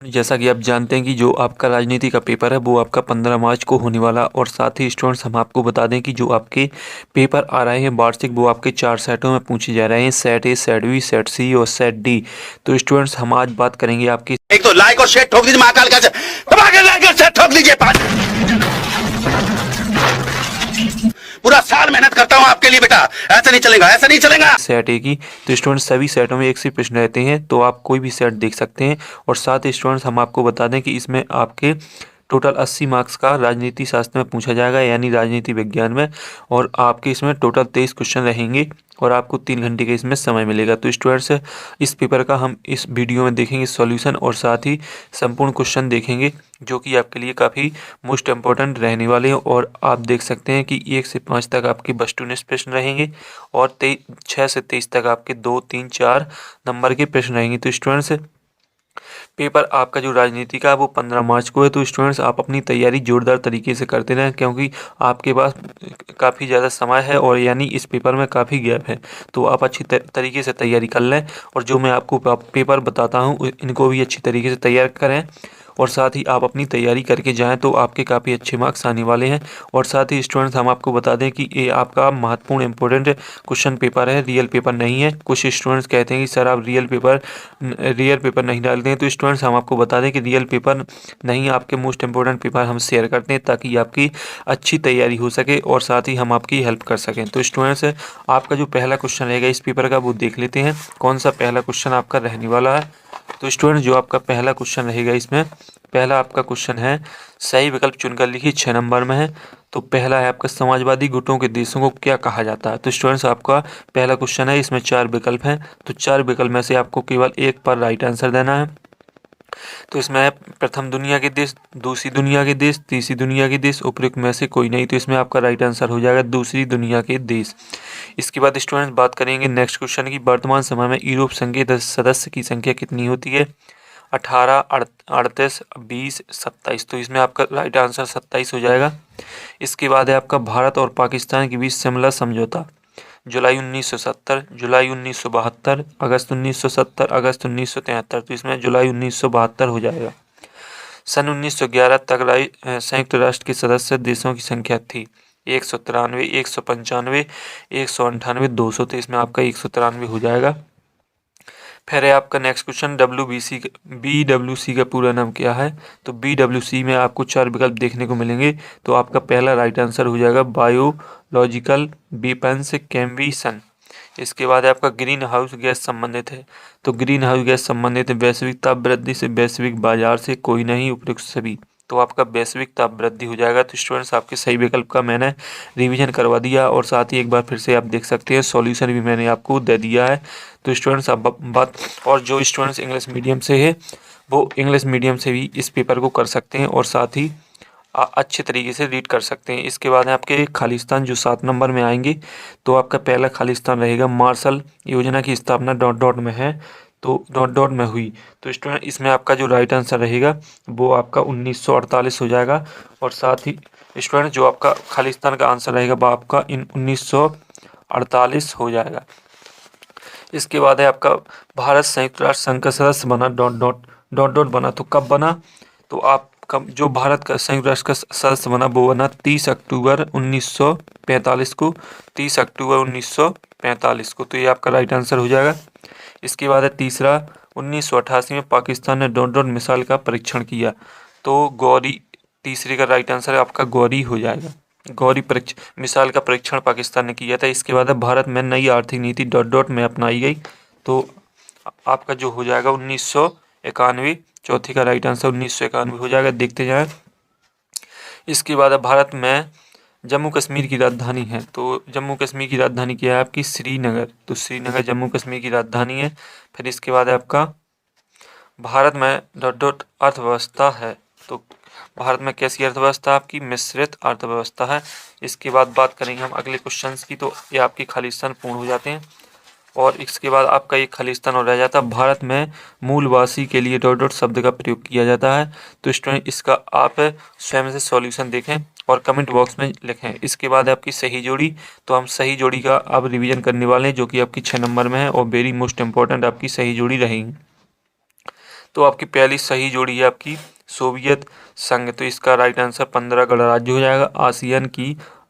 जैसा कि आप जानते हैं कि जो आपका राजनीति का पेपर है वो आपका 15 मार्च को होने वाला, और साथ ही स्टूडेंट्स हम आपको बता दें कि जो आपके पेपर आ रहे हैं वार्षिक वो आपके 4 सेटों में पूछे जा रहे हैं, set A, set B, set C और सेट डी। तो स्टूडेंट्स हम आज बात करेंगे आपकी एक तो लाइक और शेयर ठोक दीजिए, महाकाल का दबा के लाइक और शेयर ठोक दीजिए। पूरा साल मेहनत करता हूं आपके लिए बेटा, ऐसा नहीं चलेगा, ऐसा नहीं चलेगा। सेट ए की। तो स्टूडेंट्स सभी सेटों में एक से प्रश्न रहते हैं, तो आप कोई भी सेट देख सकते हैं। और साथ ही स्टूडेंट्स हम आपको बता दें कि इसमें आपके टोटल 80 मार्क्स का राजनीति शास्त्र में पूछा जाएगा, यानी राजनीति विज्ञान में। और आपके इसमें टोटल 23 क्वेश्चन रहेंगे और आपको 3 घंटे का इसमें समय मिलेगा। तो स्टूडेंट्स इस पेपर का हम इस वीडियो में देखेंगे सॉल्यूशन, और साथ ही संपूर्ण क्वेश्चन देखेंगे जो कि आपके लिए काफ़ी मोस्ट इम्पोर्टेंट रहने वाले हैं। और आप देख सकते हैं कि 1 से 5 तक आपके वस्तुनिष्ठ प्रश्न रहेंगे और 6 से 23 तक आपके 2, 3, 4 नंबर के प्रश्न रहेंगे। तो स्टूडेंट्स पेपर आपका जो राजनीति का है वो 15 मार्च को है। तो स्टूडेंट्स आप अपनी तैयारी जोरदार तरीके से करते रहें, क्योंकि आपके पास काफ़ी ज़्यादा समय है और यानी इस पेपर में काफ़ी गैप है। तो आप अच्छी तरीके से तैयारी कर लें, और जो मैं आपको पेपर बताता हूँ इनको भी अच्छी तरीके से तैयार करें, और साथ ही आप अपनी तैयारी करके जाएं तो आपके काफ़ी अच्छे मार्क्स आने वाले हैं। और साथ ही स्टूडेंट्स हम आपको बता दें कि ये आपका महत्वपूर्ण इंपॉर्टेंट क्वेश्चन पेपर है, रियल पेपर नहीं है। कुछ स्टूडेंट्स कहते हैं कि सर आप रियल पेपर नहीं डालते हैं। तो स्टूडेंट्स हम आपको बता दें कि रियल पेपर नहीं, आपके मोस्ट इंपॉर्टेंट पेपर हम शेयर करते हैं ताकि आपकी अच्छी तैयारी हो सके और साथ ही हम आपकी हेल्प कर सकें। तो स्टूडेंट्स आपका जो पहला क्वेश्चन रहेगा इस पेपर का वो देख लेते हैं कौन सा पहला क्वेश्चन आपका रहने वाला है। तो स्टूडेंट जो आपका पहला क्वेश्चन रहेगा इसमें पहला आपका क्वेश्चन है, सही विकल्प चुनकर लिखिए, 6 नंबर में है। तो पहला है आपका, समाजवादी गुटों के देशों को क्या कहा जाता है। तो स्टूडेंट्स आपका पहला क्वेश्चन है, इसमें 4 विकल्प हैं। तो 4 विकल्प में से आपको केवल एक पर राइट आंसर देना है। तो इसमें है प्रथम दुनिया के देश, दूसरी दुनिया के देश, तीसरी दुनिया के देश, उपयुक्त में से कोई नहीं। तो इसमें आपका राइट आंसर हो जाएगा दूसरी दुनिया के देश। इसके बाद स्टूडेंट्स बात करेंगे नेक्स्ट क्वेश्चन की, वर्तमान समय में यूरोप संघ के सदस्य की संख्या कितनी होती है। 18, 38, 20, 27। तो इसमें आपका राइट आंसर 27 हो जाएगा। इसके बाद है आपका भारत और पाकिस्तान के बीच शिमला समझौता, जुलाई 1970, जुलाई 1972, अगस्त 1970, अगस्त 1973। तो इसमें जुलाई 1972 हो जाएगा। सन 1911 तक संयुक्त राष्ट्र के सदस्य देशों की संख्या थी 193, 195, 198, 200। तो इसमें आपका 193 हो जाएगा। फिर है आपका नेक्स्ट क्वेश्चन, BWC का पूरा नाम क्या है। तो BWC में आपको 4 विकल्प देखने को मिलेंगे। तो आपका पहला राइट आंसर हो जाएगा बायोलॉजिकल वेपन्स कन्वेंशन। इसके बाद आपका ग्रीन हाउस गैस संबंधित है। तो ग्रीन हाउस गैस संबंधित वैश्विक ताप वृद्धि से, वैश्विक बाजार से, कोई नहीं, उपयुक्त सभी। तो आपका वैश्विक ताप वृद्धि हो जाएगा। तो स्टूडेंट्स आपके सही विकल्प का मैंने रिवीजन करवा दिया, और साथ ही एक बार फिर से आप देख सकते हैं सॉल्यूशन भी मैंने आपको दे दिया है। तो स्टूडेंट्स आप बात, और जो स्टूडेंट्स इंग्लिश मीडियम से है वो इंग्लिश मीडियम से भी इस पेपर को कर सकते हैं, और साथ ही अच्छे तरीके से रीड कर सकते हैं। इसके बाद आपके खालिस्तान जो 7 नंबर में आएंगे। तो आपका पहला खालिस्तान रहेगा, मार्शल योजना की स्थापना डॉट डॉट में है, तो डॉट डॉट में हुई। तो स्टूडेंट इसमें आपका जो राइट आंसर रहेगा वो आपका 1948 हो जाएगा। और साथ ही स्टूडेंट जो आपका खालिस्तान का आंसर रहेगा वो आपका 1948 हो जाएगा। इसके बाद है आपका, भारत संयुक्त राष्ट्र संघ का सदस्य बना डॉट डॉट डॉट डॉट बना। तो कब बना। तो आप कब, जो भारत का संयुक्त राष्ट्र का सदस्य बना वो बना 30 अक्टूबर 1945 को, 30 अक्टूबर 1945 को। तो ये आपका राइट आंसर हो जाएगा। इसके बाद है तीसरा, 1988 में पाकिस्तान ने डॉट डॉट मिसाइल का परीक्षण किया। तो गौरी, तीसरे का राइट आंसर आपका गौरी हो जाएगा। गौरी मिसाइल का परीक्षण पाकिस्तान ने किया था। इसके बाद है भारत में नई आर्थिक नीति डॉट डॉट में अपनाई गई। तो आपका जो हो जाएगा 1991, चौथी का राइट आंसर 1991 हो जाएगा। देखते जाएं। इसके बाद है भारत में जम्मू कश्मीर की राजधानी है। तो जम्मू कश्मीर की राजधानी क्या है आपकी, श्रीनगर। तो श्रीनगर जम्मू कश्मीर की राजधानी है। फिर इसके बाद है आपका, भारत में डॉट डॉट अर्थव्यवस्था है। तो भारत में कैसी अर्थव्यवस्था आपकी, मिश्रित अर्थव्यवस्था है। इसके बाद बात करेंगे हम अगले क्वेश्चंस की। तो ये आपके खालिस्तान पूर्ण हो जाते हैं, और इसके बाद आपका एक खालिस्तान और रह जाता है। भारत में मूलवासी के लिए डॉट डॉट शब्द का प्रयोग किया जाता है। तो स्टूडेंट इसका आप स्वयं से सॉल्यूशन देखें और कमेंट बॉक्स में लिखें। इसके बाद आपकी सही जोड़ी। तो हम सही जोड़ी का अब रिवीजन करने वाले हैं जो कि आपकी 6 नंबर में है, और वेरी मोस्ट इंपॉर्टेंट आपकी सही जोड़ी रहेगी। तो आपकी पहली सही जोड़ी है आपकी सोवियत संघ। तो इसका राइट आंसर 15 गणराज्य हो जाएगा।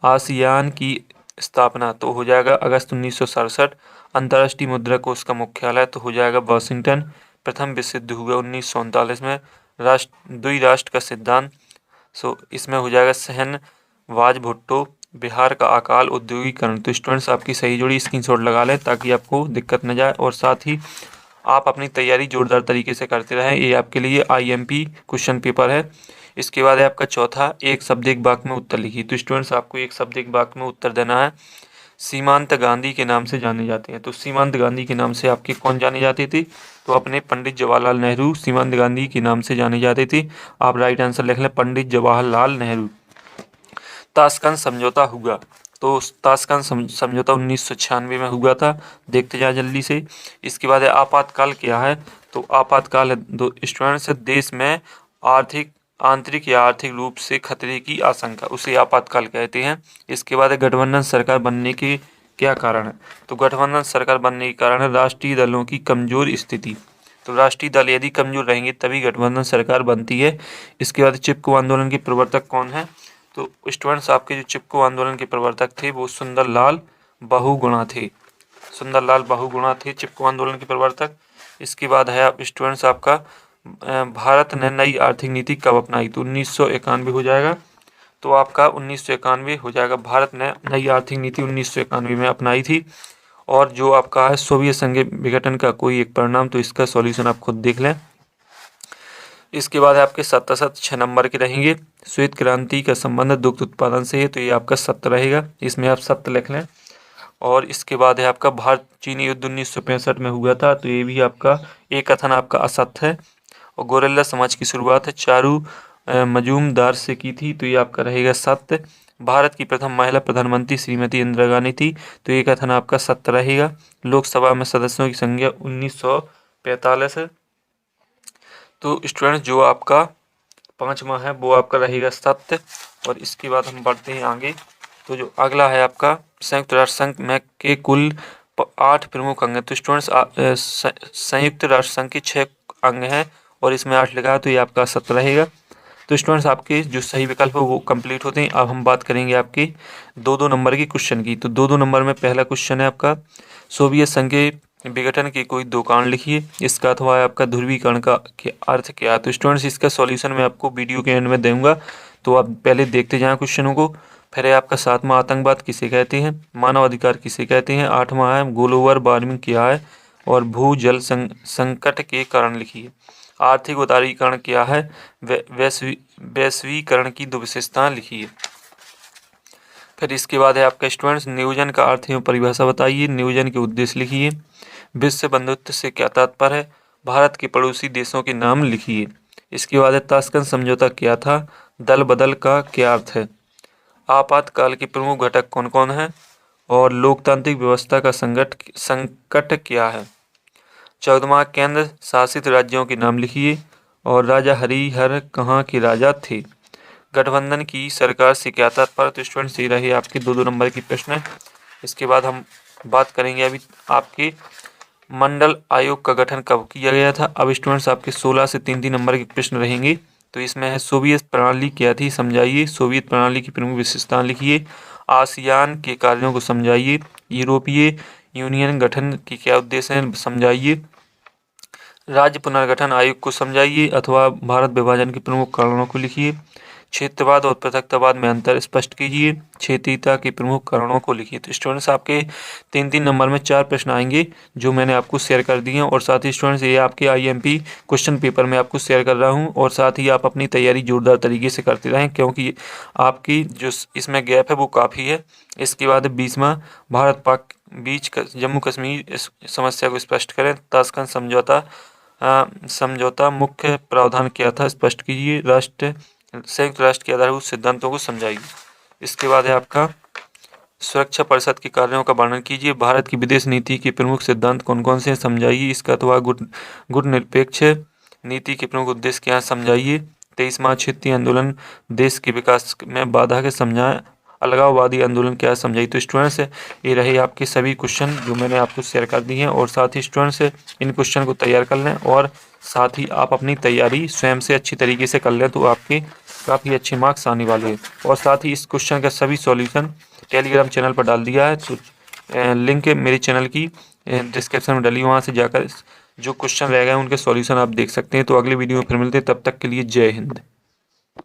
आसियान की स्थापना तो हो जाएगा अगस्त 1967। अंतर्राष्ट्रीय मुद्रा कोष का मुख्यालय तो हो जाएगा वाशिंगटन। प्रथम विश्व युद्ध हुआ 1939 में। द्विराष्ट्र का सिद्धांत इसमें हो जाएगा सहनवाज भुट्टो। बिहार का अकाल औद्योगिकरण। तो स्टूडेंट्स आपकी सही जोड़ी स्क्रीनशॉट लगा लें ताकि आपको दिक्कत न जाए और साथ ही आप अपनी तैयारी जोरदार तरीके से करते रहें। ये आपके लिए IMP क्वेश्चन पेपर है। इसके बाद है आपका चौथा, एक शब्द एक वाक्य में उत्तर लिखिए। तो स्टूडेंट्स आपको एक शब्द एक वाक्य में उत्तर देना है। सीमांत गांधी के नाम से जाने जाते हैं। तो सीमांत गांधी के नाम से आपके कौन जाने जाते थे? तो अपने पंडित जवाहरलाल नेहरू सीमांत गांधी के नाम से जाने जाते थे। आप राइट आंसर लिख लें, पंडित जवाहरलाल नेहरू। ताशकंद समझौता हुआ। तो ताशकंद समझौता 1996 में हुआ था। देखते जाए जल्दी से। इसके बाद है आपातकाल क्या है? तो आपातकाल है दो स्टूडेंट्स, देश में आंतरिक या आर्थिक रूप से खतरे की आशंका, उसे आपातकाल कहते हैं। इसके बाद है गठबंधन सरकार बनने के क्या कारण है? तो गठबंधन सरकार बनने के कारण है राष्ट्रीय दलों की कमजोर स्थिति। तो राष्ट्रीय दल यदि कमजोर रहेंगे तभी गठबंधन सरकार बनती है। इसके बाद चिपको आंदोलन के प्रवर्तक कौन है? तो स्टूडेंट्स आपके जो चिपको आंदोलन के प्रवर्तक थे वो सुंदरलाल बहुगुणा थे। सुंदरलाल बहुगुणा थे चिपको आंदोलन के प्रवर्तक। इसके बाद है आप स्टूडेंट्स आपका भारत ने नई आर्थिक नीति कब अपनाई? तो 1991 हो जाएगा। तो आपका 1991 हो जाएगा। भारत ने नई आर्थिक नीति 1991 में अपनाई थी। और जो आपका है सोवियत संघ के विघटन का कोई एक परिणाम, तो इसका सॉल्यूशन आप खुद देख लें। इसके बाद आपके 6 नंबर के रहेंगे। श्वेत क्रांति का संबंध दुग्ध उत्पादन से है, तो ये आपका 7 रहेगा। इसमें आप 7 लिख लें। और इसके बाद है आपका भारत चीनी युद्ध 1965 में हुआ था, तो ये भी आपका एक कथन आपका असत्य है। और गोरिल्ला समाज की शुरुआत है चारू मजूमदार से की थी, तो ये आपका रहेगा सत्य। भारत की प्रथम महिला प्रधानमंत्री श्रीमती इंदिरा गांधी थी, तो ये कथन आपका सत्य रहेगा। लोकसभा में सदस्यों की संख्या 1945 है। तो स्टूडेंट जो आपका 5वां है वो आपका रहेगा सत्य। और इसके बाद हम बढ़ते हैं आगे। तो जो अगला है आपका संयुक्त राष्ट्र संघ में के कुल 8 प्रमुख अंग हैं। तो स्टूडेंट्स संयुक्त राष्ट्र संघ के 6 अंग हैं और इसमें 8 लिखा है, तो ये आपका सत्य रहेगा। तो स्टूडेंट्स आपके जो सही विकल्प है वो कंप्लीट होते हैं। अब हम बात करेंगे आपके 2-2 नंबर की क्वेश्चन की। तो 2-2 नंबर में पहला क्वेश्चन है आपका सोवियत संघ के विघटन के कोई 2 कारण लिखिए। इसका अथवा आपका ध्रुवीकरण का अर्थ क्या है? तो स्टूडेंट्स इसका सॉल्यूशन मैं आपको वीडियो के एंड में दूंगा, तो आप पहले देखते जाएं क्वेश्चनों को। फिर है आपका 7वां आतंकवाद किसे कहते हैं? मानव अधिकार किसे कहते हैं? 8वां है ग्लोबल वार्मिंग क्या है? और भू जल संकट के कारण लिखिए। आर्थिक उदारीकरण क्या है? वैश्वीकरण की 2 विशेषताएं लिखिए। फिर इसके बाद है आपका स्टूडेंट्स नियोजन का अर्थ एवं परिभाषा बताइए। नियोजन के उद्देश्य लिखिए। विश्व बंधुत्व से क्या तात्पर्य है? भारत के पड़ोसी देशों के नाम लिखिए। इसके बाद है ताशकंद समझौता क्या था? दल बदल का क्या अर्थ है? आपातकाल के प्रमुख घटक कौन कौन हैं? और लोकतांत्रिक व्यवस्था का संकट क्या है? 14वां केंद्र शासित राज्यों के नाम लिखिए। और राजा हरिहर कहाँ के राजा थे? गठबंधन की सरकार से क्या तात्पर्य? तो स्टूडेंट्स ये रहे आपके 2-2 नंबर की प्रश्न। इसके बाद हम बात करेंगे अभी आपके मंडल आयोग का गठन कब किया गया था। अब स्टूडेंट्स आपके 16 से 3-3 नंबर के प्रश्न रहेंगे। तो इसमें है सोवियत प्रणाली क्या थी, समझाइए। सोवियत प्रणाली की प्रमुख विशेषताएं लिखिए। आसियान के कार्यों को समझाइए। यूरोपीय यूनियन गठन के क्या उद्देश्य हैं, समझाइए। राज्य पुनर्गठन आयोग को समझाइए अथवा भारत विभाजन के प्रमुख कारणों को लिखिए। क्षेत्रवाद और पृथकतावाद में अंतर स्पष्ट कीजिए। क्षेत्रीयता के प्रमुख कारणों को लिखिए। तो स्टूडेंट्स आपके 3-3 नंबर में 4 प्रश्न आएंगे जो मैंने आपको शेयर कर दिए हैं। और साथ ही स्टूडेंट्स ये आपके IMP क्वेश्चन पेपर में आपको शेयर कर रहा हूँ। और साथ ही आप अपनी तैयारी जोरदार तरीके से करते रहें, क्योंकि आपकी जो इसमें गैप है वो काफ़ी है। इसके बाद 20वां भारत पाक बीच जम्मू कश्मीर इस समस्या को स्पष्ट करें। ताशकंद समझौता मुख्य प्रावधान क्या था, स्पष्ट कीजिए। संयुक्त राष्ट्र के आधारभूत सिद्धांतों को समझाइए। इसके बाद है आपका सुरक्षा परिषद के कार्यों का वर्णन कीजिए। भारत की विदेश नीति के प्रमुख सिद्धांत कौन कौन से हैं, समझाइए। इसका अथवा गुटनिरपेक्ष नीति के प्रमुख उद्देश्य क्या है, समझाइए। 23वां क्षेत्रीय आंदोलन देश के विकास में बाधा के समझाएं। अलगाववादी आंदोलन क्या समझाई। तो स्टूडेंट्स ये रहे आपके सभी क्वेश्चन जो मैंने आपको शेयर कर दिए हैं, और साथ ही स्टूडेंट्स इन क्वेश्चन को तैयार कर लें और साथ ही आप अपनी तैयारी स्वयं से अच्छी तरीके से कर लें, तो आपके काफ़ी अच्छे मार्क्स आने वाले हैं। और साथ ही इस क्वेश्चन का सभी सॉल्यूशन टेलीग्राम चैनल पर डाल दिया है, तो लिंक मेरे चैनल की डिस्क्रिप्शन में डली, वहाँ से जाकर जो क्वेश्चन रह गए हैं उनके सॉल्यूशन आप देख सकते हैं। तो अगली वीडियो में फिर मिलते हैं, तब तक के लिए जय हिंद।